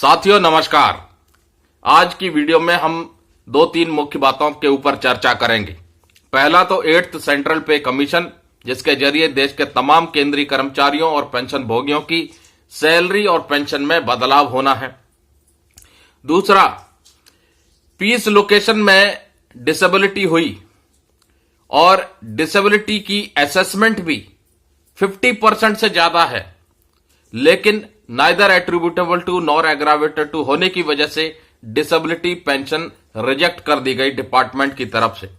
साथियों नमस्कार। आज की वीडियो में हम दो तीन मुख्य बातों के ऊपर चर्चा करेंगे। पहला तो 8th सेंट्रल पे कमीशन, जिसके जरिए देश के तमाम केंद्रीय कर्मचारियों और पेंशन भोगियों की सैलरी और पेंशन में बदलाव होना है। दूसरा, पीस लोकेशन में डिसेबिलिटी हुई और डिसेबिलिटी की असेसमेंट भी 50% से ज्यादा है, लेकिन neither attributable to nor aggravated to होने की वजह से डिसेबिलिटी पेंशन रिजेक्ट कर दी गई डिपार्टमेंट की तरफ से।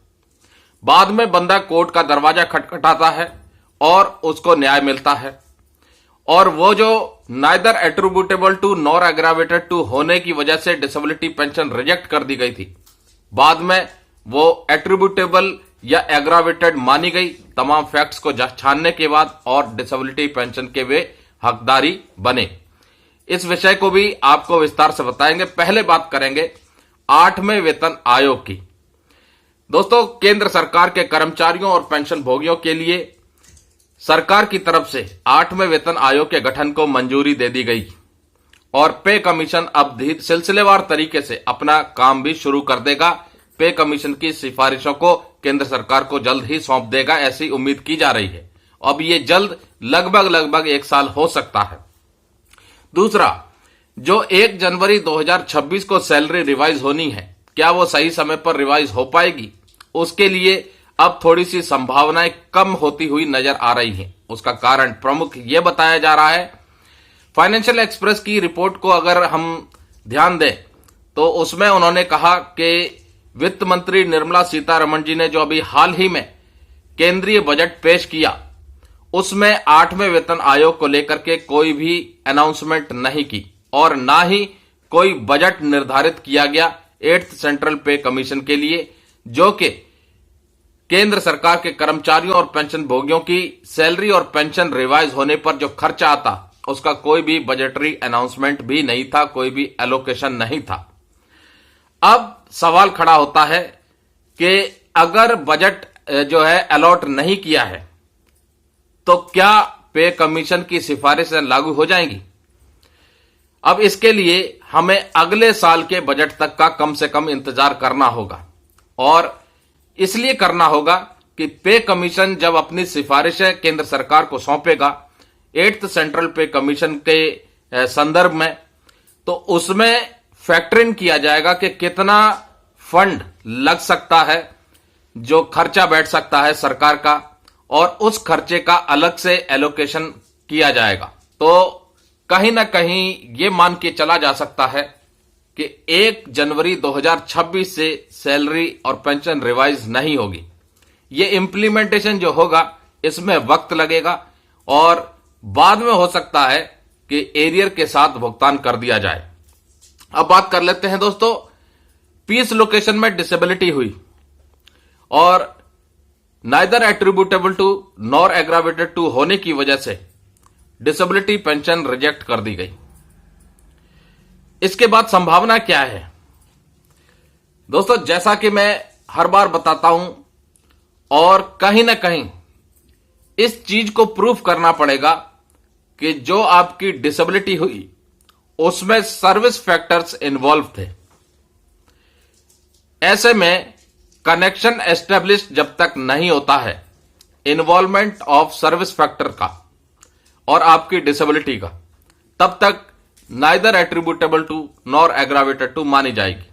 बाद में बंदा कोर्ट का दरवाजा खटखटाता है और उसको न्याय मिलता है, और वो जो neither attributable to nor aggravated to होने की वजह से डिसेबिलिटी पेंशन रिजेक्ट कर दी गई थी, बाद में वो एट्रीब्यूटेबल या एग्रावेटेड मानी गई तमाम फैक्ट्स को छानने के बाद, और डिसेबिलिटी पेंशन के वे हकदारी बने। इस विषय को भी आपको विस्तार से बताएंगे। पहले बात करेंगे 8वें वेतन आयोग की। दोस्तों, केंद्र सरकार के कर्मचारियों और पेंशन भोगियों के लिए सरकार की तरफ से 8वें वेतन आयोग के गठन को मंजूरी दे दी गई, और पे कमीशन अब सिलसिलेवार तरीके से अपना काम भी शुरू कर देगा। पे कमीशन की सिफारिशों को केंद्र सरकार को जल्द ही सौंप देगा, ऐसी उम्मीद की जा रही है। अब ये जल्द लगभग 1 साल हो सकता है। दूसरा, जो 1 जनवरी 2026 को सैलरी रिवाइज होनी है, क्या वो सही समय पर रिवाइज हो पाएगी? उसके लिए अब थोड़ी सी संभावनाएं कम होती हुई नजर आ रही हैं। उसका कारण प्रमुख यह बताया जा रहा है, फाइनेंशियल एक्सप्रेस की रिपोर्ट को अगर हम ध्यान दें तो उसमें उन्होंने कहा कि वित्त मंत्री निर्मला सीतारमण जी ने जो अभी हाल ही में केंद्रीय बजट पेश किया, उसमें 8वें वेतन आयोग को लेकर के कोई भी अनाउंसमेंट नहीं की, और ना ही कोई बजट निर्धारित किया गया 8th सेंट्रल पे कमीशन के लिए, जो कि केंद्र सरकार के कर्मचारियों और पेंशन भोगियों की सैलरी और पेंशन रिवाइज होने पर जो खर्चा आता, उसका कोई भी बजटरी अनाउंसमेंट भी नहीं था, कोई भी एलोकेशन नहीं था। अब सवाल खड़ा होता है कि अगर बजट जो है अलॉट नहीं किया है तो क्या पे कमीशन की सिफारिशें लागू हो जाएंगी? अब इसके लिए हमें अगले साल के बजट तक का कम से कम इंतजार करना होगा, और इसलिए करना होगा कि पे कमीशन जब अपनी सिफारिशें केंद्र सरकार को सौंपेगा 8th सेंट्रल पे कमीशन के संदर्भ में, तो उसमें फैक्टरिंग किया जाएगा कि कितना फंड लग सकता है, जो खर्चा बैठ सकता है सरकार का, और उस खर्चे का अलग से एलोकेशन किया जाएगा। तो कहीं ना कहीं यह मान के चला जा सकता है कि 1 जनवरी 2026 से सैलरी और पेंशन रिवाइज नहीं होगी। ये इंप्लीमेंटेशन जो होगा इसमें वक्त लगेगा, और बाद में हो सकता है कि एरियर के साथ भुगतान कर दिया जाए। अब बात कर लेते हैं दोस्तों, पीस लोकेशन में डिसेबिलिटी हुई और neither attributable to nor aggravated to होने की वजह से डिसेबिलिटी पेंशन रिजेक्ट कर दी गई। इसके बाद संभावना क्या है? दोस्तों, जैसा कि मैं हर बार बताता हूं, और कहीं ना कहीं इस चीज को प्रूफ करना पड़ेगा कि जो आपकी डिसेबिलिटी हुई उसमें सर्विस फैक्टर्स इन्वॉल्व थे। ऐसे में कनेक्शन एस्टेब्लिश जब तक नहीं होता है इन्वॉल्वमेंट ऑफ सर्विस फैक्टर का और आपकी डिसेबिलिटी का, तब तक neither attributable to nor aggravated to मानी जाएगी।